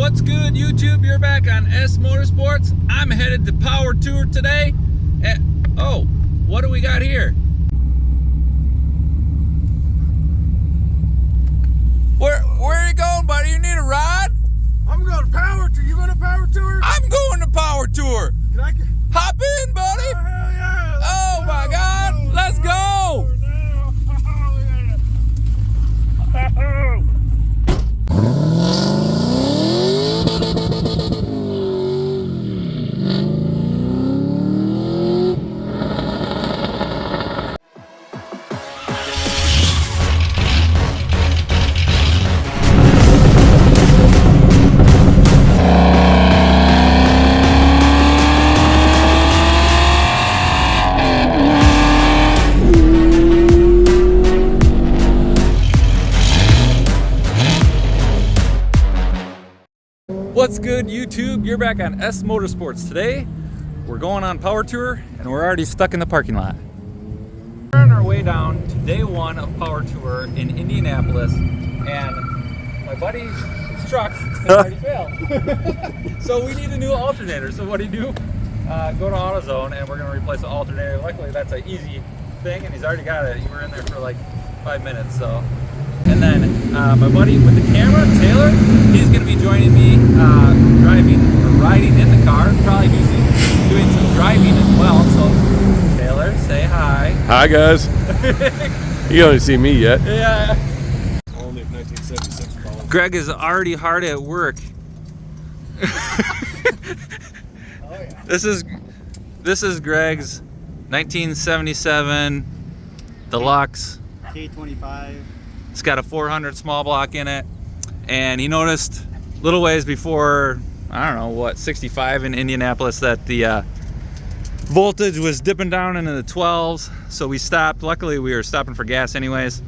What's good, YouTube? You're back on S Motorsports. I'm headed to PowerTour today. Oh, what do we got here? Where are you going, buddy? You need a ride? I'm going to PowerTour. You going to PowerTour? I'm going to PowerTour. Can I? Hop in, buddy. Oh, hell yeah. Oh my God. Let's go. What's good, YouTube? You're back on S Motorsports. Today, we're going on PowerTour, and we're already stuck in the parking lot. We're on our way down to day one of PowerTour in Indianapolis, and my buddy's truck has already failed. So we need a new alternator. So what do you do? Go to AutoZone, and we're going to replace the alternator. Luckily, that's an easy thing, and he's already got it. You were in there for like 5 minutes, so. And then my buddy with the camera, Taylor, he's going to be joining me riding in the car, probably doing some driving as well. So, Taylor, say hi. Hi, guys. You haven't seen me yet. Yeah. Only if 1976 calls. Greg is already hard at work. Oh, yeah. This is Greg's 1977 Deluxe K25. It's got a 400 small block in it, and he noticed little ways before, I don't know what, 65 in Indianapolis, that the voltage was dipping down into the 12s. So we stopped. Luckily, we were stopping for gas anyways,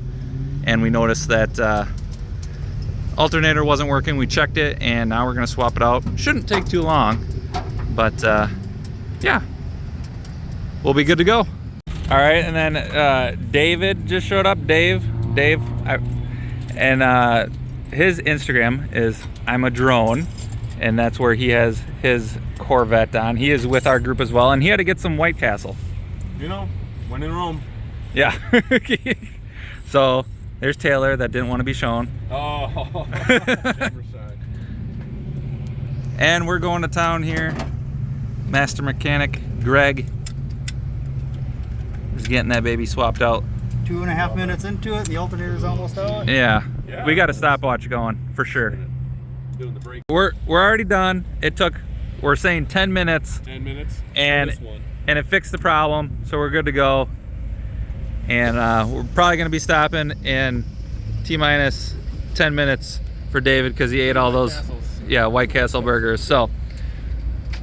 and we noticed that alternator wasn't working. We checked it, and now we're gonna swap it out. Shouldn't take too long, but yeah, we'll be good to go. All right, and then David just showed up. Dave, and his Instagram is I'm a Drone, and that's where he has his Corvette on. He is with our group as well, and he had to get some White Castle. You know, when in Rome. Yeah. So there's Taylor that didn't want to be shown. Oh. And we're going to town here. Master mechanic Greg is getting that baby swapped out. 2.5 minutes into it, the alternator's almost out. Yeah. We got a stopwatch going for sure. Doing the brake. We're already done. It took, we're saying 10 minutes. 10 minutes. And it fixed the problem, so we're good to go. And we're probably going to be stopping in T-minus 10 minutes for David because he ate all those White Castle burgers. So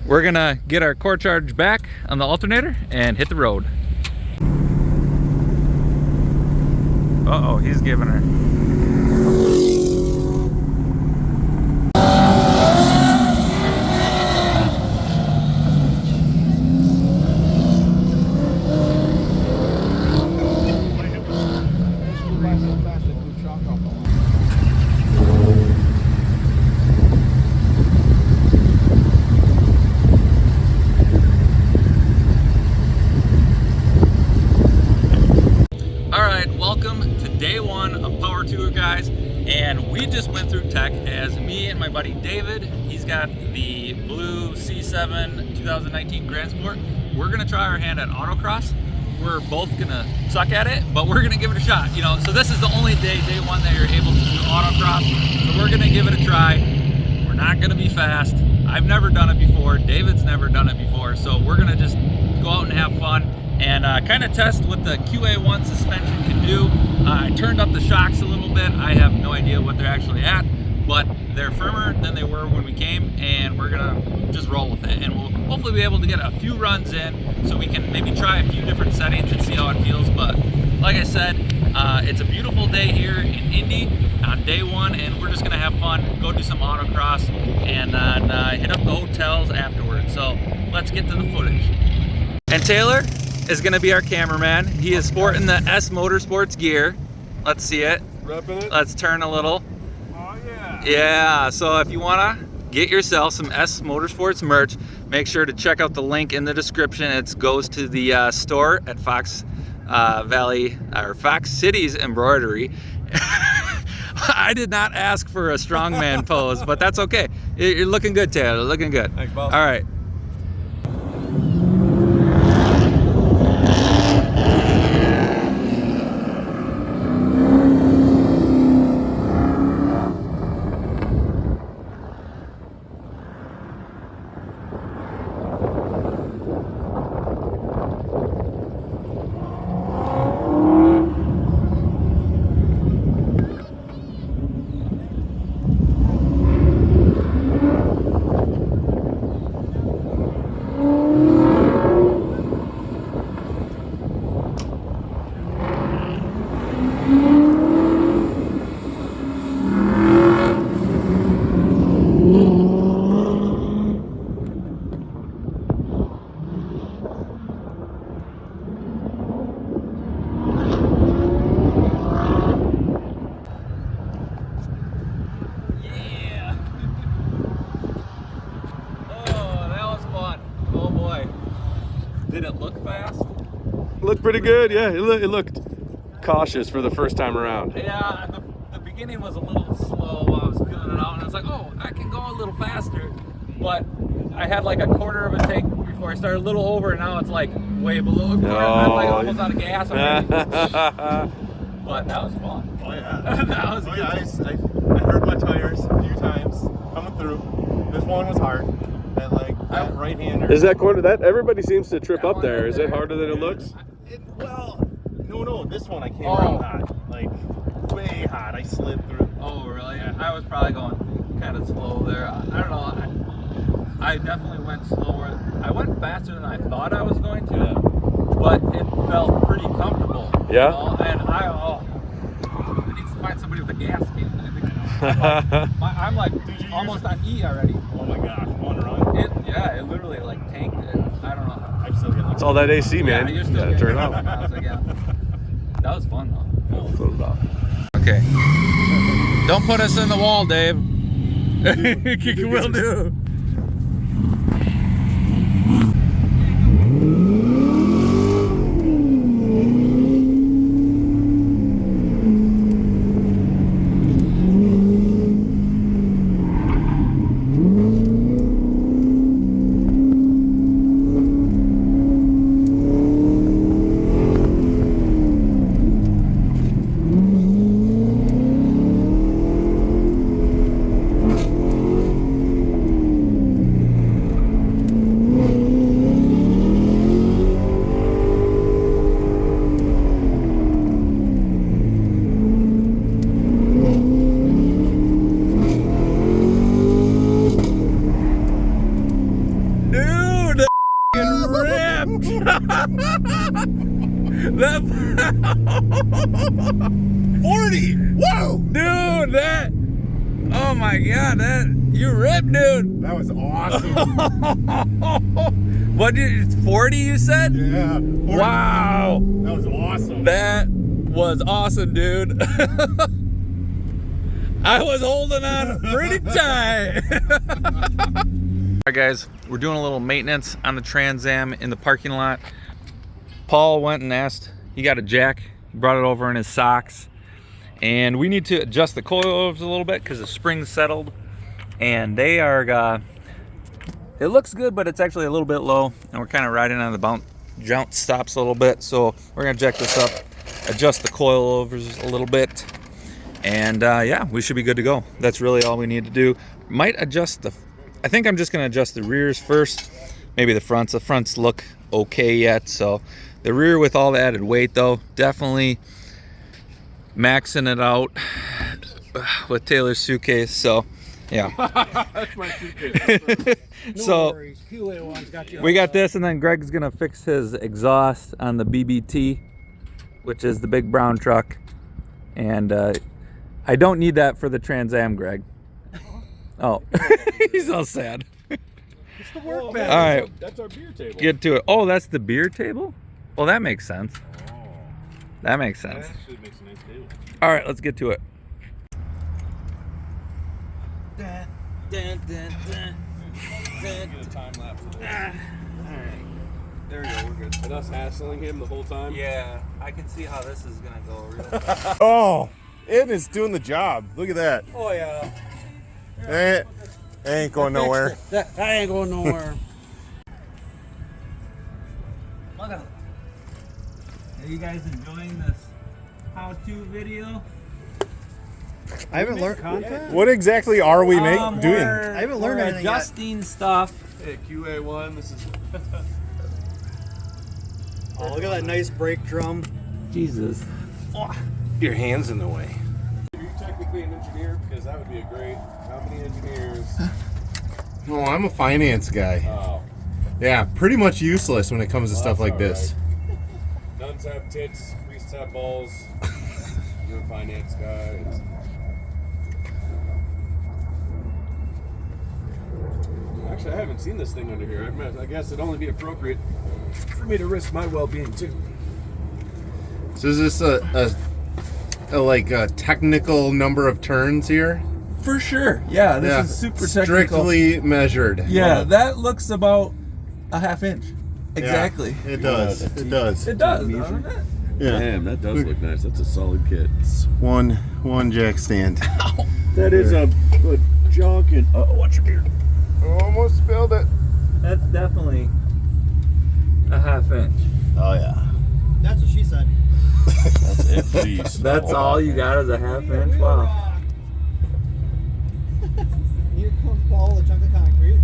we're going to get our core charge back on the alternator and hit the road. Uh-oh, he's giving her. And we just went through tech as me and my buddy David. He's got the blue C7 2019 Grand Sport. We're gonna try our hand at Autocross. We're both gonna suck at it, but we're gonna give it a shot. You know, so this is the only day one that you're able to do Autocross. So we're gonna give it a try. We're not gonna be fast. I've never done it before. David's never done it before. So we're gonna just go out and have fun and kind of test what the QA1 suspension can do. I turned up the shocks a little bit. I have no idea what they're actually at, but they're firmer than they were when we came, and we're gonna just roll with it. And we'll hopefully be able to get a few runs in so we can maybe try a few different settings and see how it feels. But like I said, it's a beautiful day here in Indy on day one, and we're just gonna have fun, go do some autocross, and hit up the hotels afterwards. So let's get to the footage. And Taylor is gonna be our cameraman. He is sporting the S Motorsports gear. Let's see it. Repping it. Let's turn a little. Oh yeah. Yeah, so if you wanna get yourself some S Motorsports merch. Make sure to check out the link in the description. It goes to the store at Fox Valley or Fox Cities Embroidery. I did not ask for a strongman pose, but that's okay. You're looking good, Taylor. Looking good. Thanks, boss. All right. Did it look fast? Looked pretty good, yeah. It looked cautious for the first time around. Yeah, the beginning was a little slow while I was feeling it out, and I was like, oh, I can go a little faster. But I had like a quarter of a tank before I started, a little over, and now it's like way below a quarter. I'm like almost out of gas already. But that was fun. Oh yeah. That was good. I heard my tires a few times coming through. This one was hard. That right-hander. Is that corner that everybody seems to trip up there? Is it harder than it looks? No, this one I came around hot. Like way hot. I slid through. Oh really? I was probably going kind of slow there. I don't know. I definitely went slower. I went faster than I thought I was going to, but it felt pretty comfortable. Yeah. You know? And I need to find somebody with a gas can. I'm like almost on E already. Oh my gosh, one run. It literally like tanked it. I don't know. I'm still getting. It's all that AC, man. Yeah, you're You still gotta turn it getting off. miles again. That was fun though. That's what it's about. Okay. Don't put us in the wall, Dave. Will do. That 40! Whoa! Dude, that, oh my god, that, you ripped, dude. That was awesome. What did, it's 40 you said? Yeah. 40. Wow. That was awesome. That was awesome, dude. I was holding on pretty tight. Alright guys, we're doing a little maintenance on the Trans Am in the parking lot. Paul went and asked, he got a jack, he brought it over in his socks, and we need to adjust the coilovers a little bit because the spring's settled, and they are, it looks good, but it's actually a little bit low, and we're kind of riding on the jounce stops a little bit, so we're gonna jack this up, adjust the coilovers a little bit, and yeah, we should be good to go. That's really all we need to do. Might adjust I think I'm just gonna adjust the rears first, maybe the fronts. The fronts look okay yet, so the rear with all the added weight though, definitely maxing it out with Taylor's suitcase, so yeah. That's my suitcase. So we got this, and then Greg's gonna fix his exhaust on the BBT, which is the big brown truck, and I don't need that for the Trans Am, Greg. Oh, he's all sad. It's the work bag. All right, that's our beer table. get to it. Oh, that's the beer table? Well, that makes sense. That makes sense. That actually makes a nice table. All right, let's get to it. Dun, dun, dun. Get a time lapse of this. Alright. There we go, we're good. And us hassling him the whole time. Yeah, I can see how this is gonna go real fast. Oh, it is doing the job. Look at that. Oh yeah. It ain't going nowhere. That ain't going nowhere. Look at it. Are you guys enjoying this how-to video? I haven't learned. What exactly are we doing? I haven't learned we're anything yet. adjusting stuff. Hey, QA1, this is. Oh, look at that nice brake drum. Jesus. Your hand's in the way. Are you technically an engineer? Because that would be a great. How many engineers? No, I'm a finance guy. Oh. Yeah, pretty much useless when it comes to stuff like this. Nuns have tits, priests have balls. You're a finance guy. Actually, I haven't seen this thing under here. I guess it'd only be appropriate for me to risk my well-being too. So is this a technical number of turns here? For sure. Yeah, this is super technical. Strictly measured. Yeah, that looks about a half inch. Exactly. Yeah, it does. It does. It does, doesn't it? Yeah. Damn, that does look nice. That's a solid kit. It's one jack stand. That is a junkin'. Watch your beard. Almost spilled it. That's definitely a half inch. Oh yeah. That's what she said. That's it, please. That's all you got is a half inch? Wow. Here comes Paul, a chunk of concrete.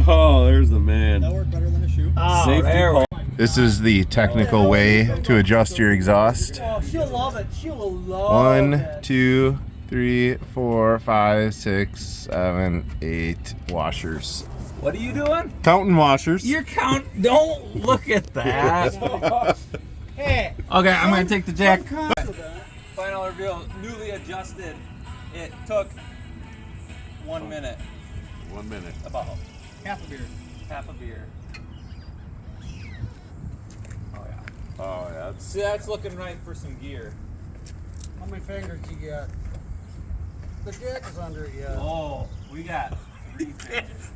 Oh, there's the man. That worked better than a shoe. Oh, Safety there we This is the technical way to adjust your exhaust. Oh, she'll love it. She will love 1, 2, 3, 4, 5, 6, 7, 8 washers. What are you doing? Counting washers. You're don't look at that. Hey. Okay, I'm gonna take the jack. Final reveal, newly adjusted. It took 1 minute. 1 minute. About Half a beer. half a beer. Oh yeah. Oh, yeah. That's See, that's looking right for some gear. How many fingers you got? The jack is under it yet. Oh, we got 3 fingers.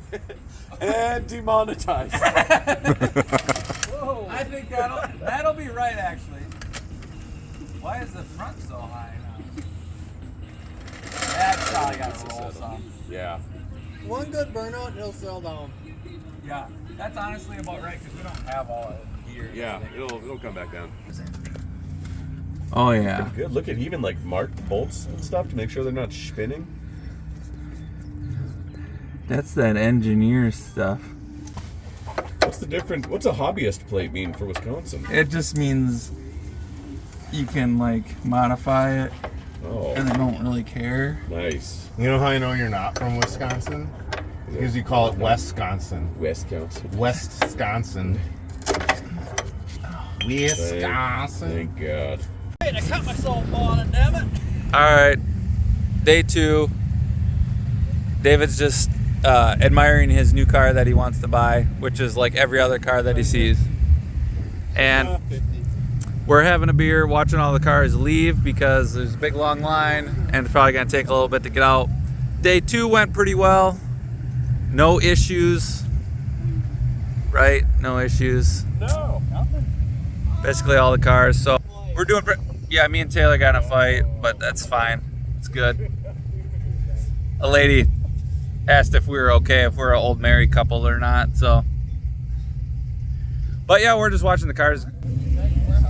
and demonetized. Whoa. I think that'll be right actually. Why is the front so high now? That's how you gotta roll some. Yeah. One good burnout and it'll sell down. Yeah, that's honestly about right because we don't have all the gear. Yeah, it'll come back down. Oh yeah. Good. Look at even like marked bolts and stuff to make sure they're not spinning. That's that engineer stuff. What's the difference? What's a hobbyist plate mean for Wisconsin? It just means you can like modify it Oh, and they don't really care. nice. You know how I know you're not from Wisconsin? Because you call it Wisconsin. Wisconsin. Wisconsin. Wisconsin. Thank God. Hey, I cut myself on it, damn it. Alright, day 2. David's just admiring his new car that he wants to buy, which is like every other car that he sees. And we're having a beer, watching all the cars leave because there's a big long line and it's probably going to take a little bit to get out. Day 2 went pretty well. No issues. Right? No issues. No. Basically all the cars. So we're doing yeah, me and Taylor got in a fight, but that's fine. It's good. A lady asked if we were okay, if we're an old married couple or not, so. But yeah, we're just watching the cars.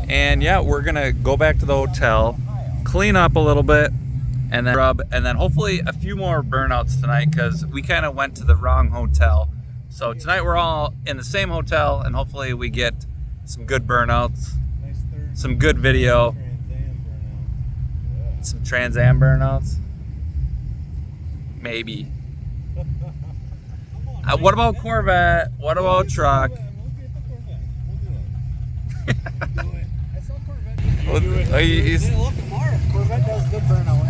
And yeah, we're gonna go back to the hotel, clean up a little bit, and then rub, and then hopefully a few more burnouts tonight because we kind of went to the wrong hotel. So tonight we're all in the same hotel and hopefully we get some good burnouts, some good video, some Trans Am burnouts, maybe. What about Corvette? What about truck? Look tomorrow. Corvette does good burnout.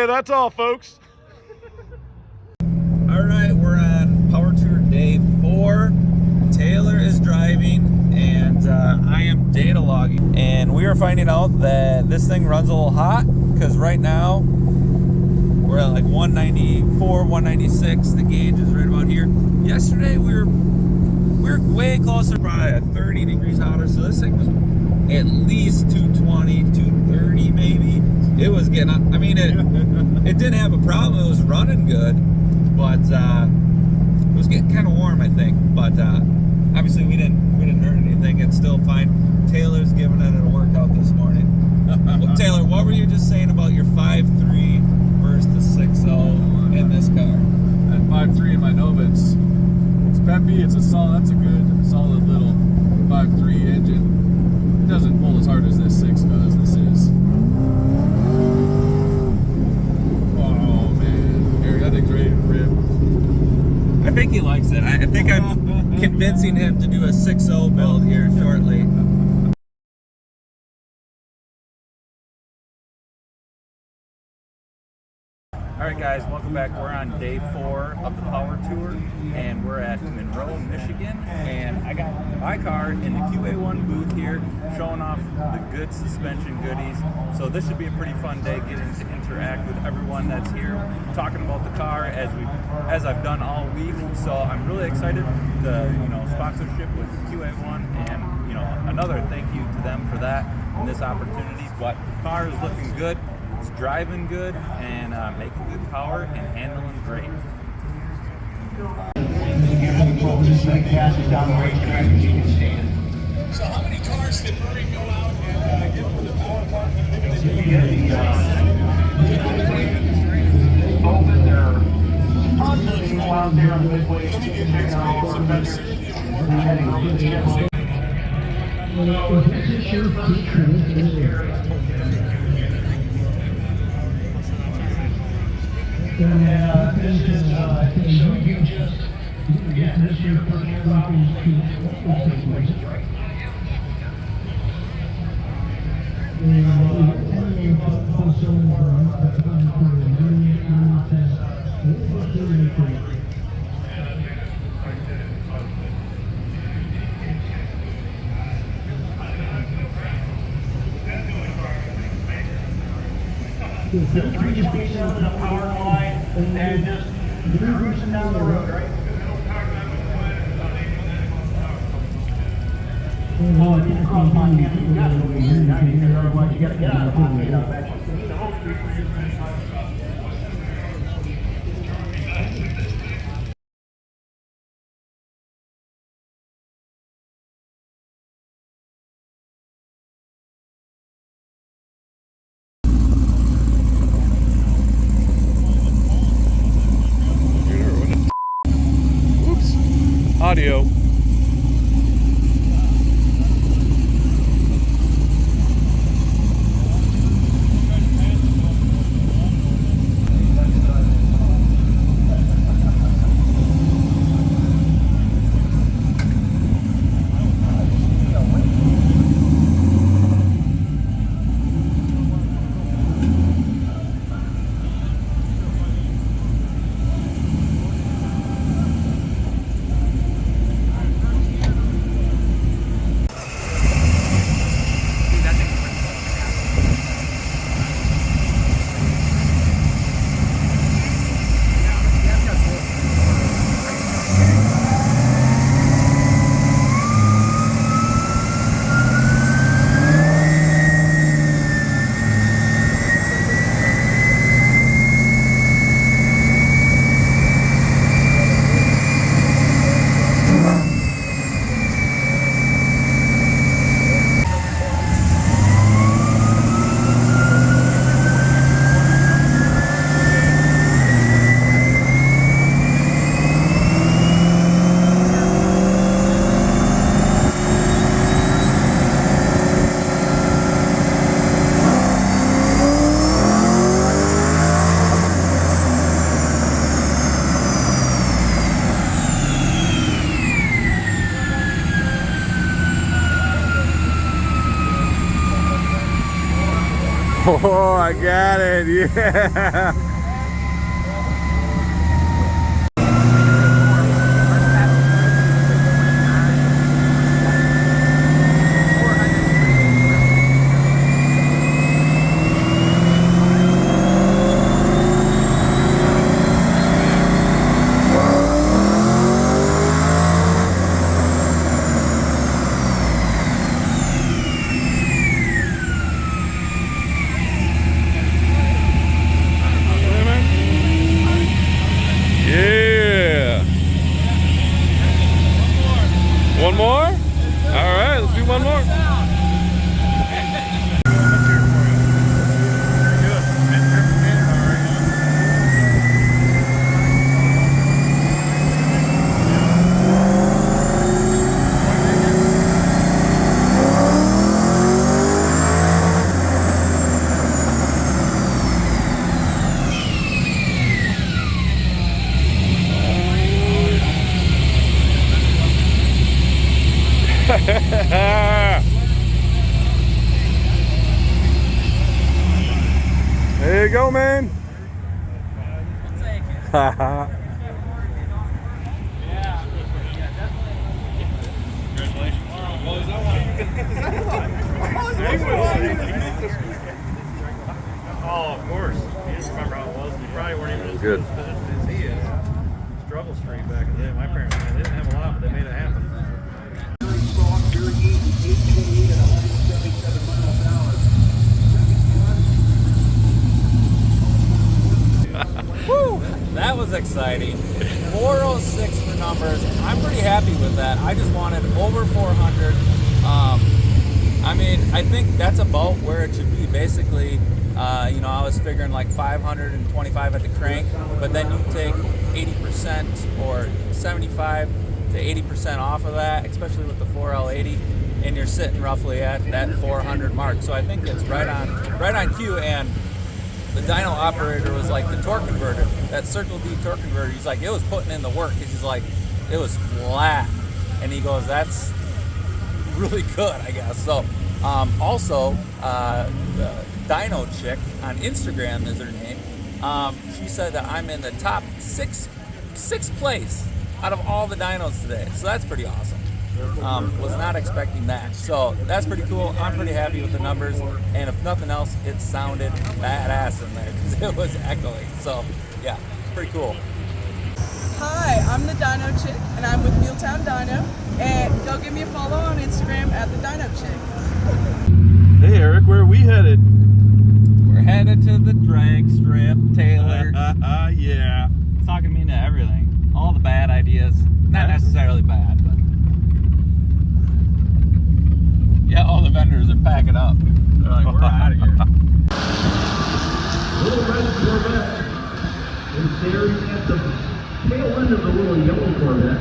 That's all, folks. All right, we're on PowerTour day 4. Taylor is driving, and I am data logging. And we are finding out that this thing runs a little hot, because right now we're at like 194, 196. The gauge is right about here. Yesterday we were way closer, probably at 30 degrees hotter. So this thing was at least 220, 230 maybe. It was getting up. I mean, it didn't have a problem. It was running good, but it was getting kind of warm, I think. But obviously we didn't hurt anything. It's still fine. Taylor's giving it a workout this morning. Well, Taylor, what were you just saying about your 5.3 versus the 6.0 in this car? At 5.3 in my Nova, it's peppy. It's a solid. That's a good solid little 5.3 engine. It doesn't pull as hard as this 6 does. This is. Oh man, Harry, that thing's ready to rip. I think he likes it. I think I'm convincing him to do a 6.0 build here shortly. Alright guys, welcome back. We're on day 4 of the PowerTour, and we're at Monroe, Michigan, and I got my car in the QA1 booth here showing off the good suspension goodies. So this should be a pretty fun day, getting to interact with everyone that's here, talking about the car as I've done all week. So I'm really excited to, sponsorship with QA1, and another thank you to them for that and this opportunity. But the car is looking good. It's driving good and making good power and handling great. So how many cars did Murray go out and get for the power part? Open there. Possibly go out there on the midway. Checking out for this is your first trip in this area. So you just, this is your first property to take place, right? Three spaces in the power line and just cruising down the road, right? Oh, and you cross Montana, you got to go here, because otherwise you got to get out of Montana. Audio. Oh, I got it. Yeah. Yeah. One more? All right, let's do one more. There you go, man. Oh, of course. You just remember how it was. You probably weren't even as Good. as he is. Struggle Street back in the day. My parents, man, they didn't have a lot, but they made it happen. Woo! That was exciting. 406 for numbers. I'm pretty happy with that. I just wanted over 400. I mean, I think that's about where it should be. Basically, you know, I was figuring like 525 at the crank, but then you take 80% or 75 to 80% off of that, especially with the 4L80, and you're sitting roughly at that 400 mark. So I think it's right on cue. And the dyno operator was like, the torque converter, that Circle D torque converter, he's like, it was putting in the work. He's like, it was flat. And he goes, that's really good, I guess. So also, the dyno chick on Instagram is her name. She said that I'm in the top sixth place out of all the dynos today. So that's pretty awesome. Was not expecting that. So that's pretty cool. I'm pretty happy with the numbers. And if nothing else, it sounded badass in there because it was echoing. So yeah, pretty cool. Hi, I'm the Dyno Chick, and I'm with Muletown Dyno. And go give me a follow on Instagram at the Dyno Chick. Hey, Eric, where are we headed? We're headed to the Dragstrip, Taylor. Yeah. Talking me into everything. All the bad ideas. Not necessarily bad, but yeah, all the vendors are packing up. They're like, we're out of here. Little red Corvette is staring at the tail end of the little yellow Corvette.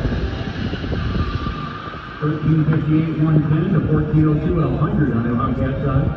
1358 110 to 1402 100 on the Bobcat side.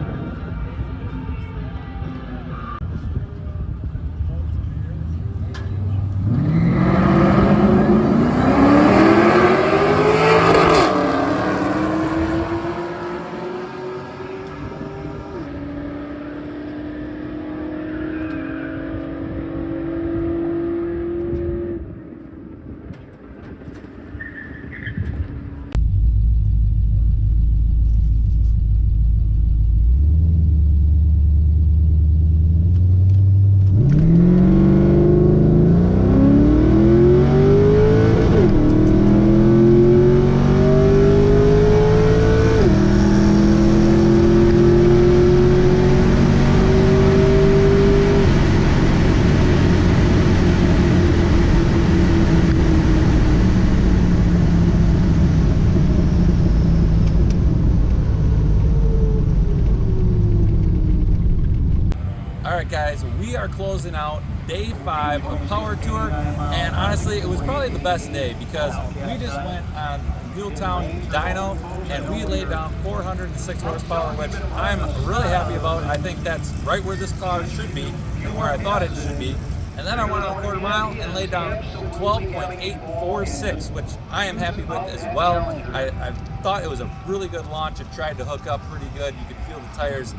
Alright guys, we are closing out day 5 of PowerTour, and honestly it was probably the best day because we just went on Muletown Dyno and we laid down 406 horsepower, which I'm really happy about. I think that's right where this car should be and where I thought it should be. And then I went on a quarter mile and laid down 12.846, which I am happy with as well. I thought it was a really good launch. It tried to hook up pretty good. You could feel feel the tires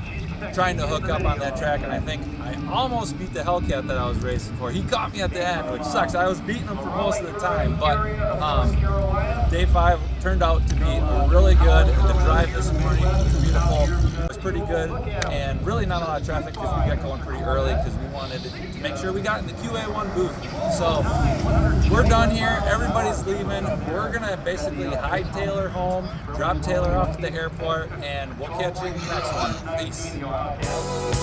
trying to hook up on that track, and I think I almost beat the Hellcat that I was racing for. He caught me at the end, which sucks. I was beating him for most of the time, but day 5 turned out to be really good. The drive this morning was beautiful. It was pretty good, and really not a lot of traffic because we got going pretty early because we wanted to make sure we got in the QA1 booth. So we're done here. Everybody's leaving. We're gonna basically hide Taylor home, drop Taylor off at the airport, and we'll catch you in the next one. Peace.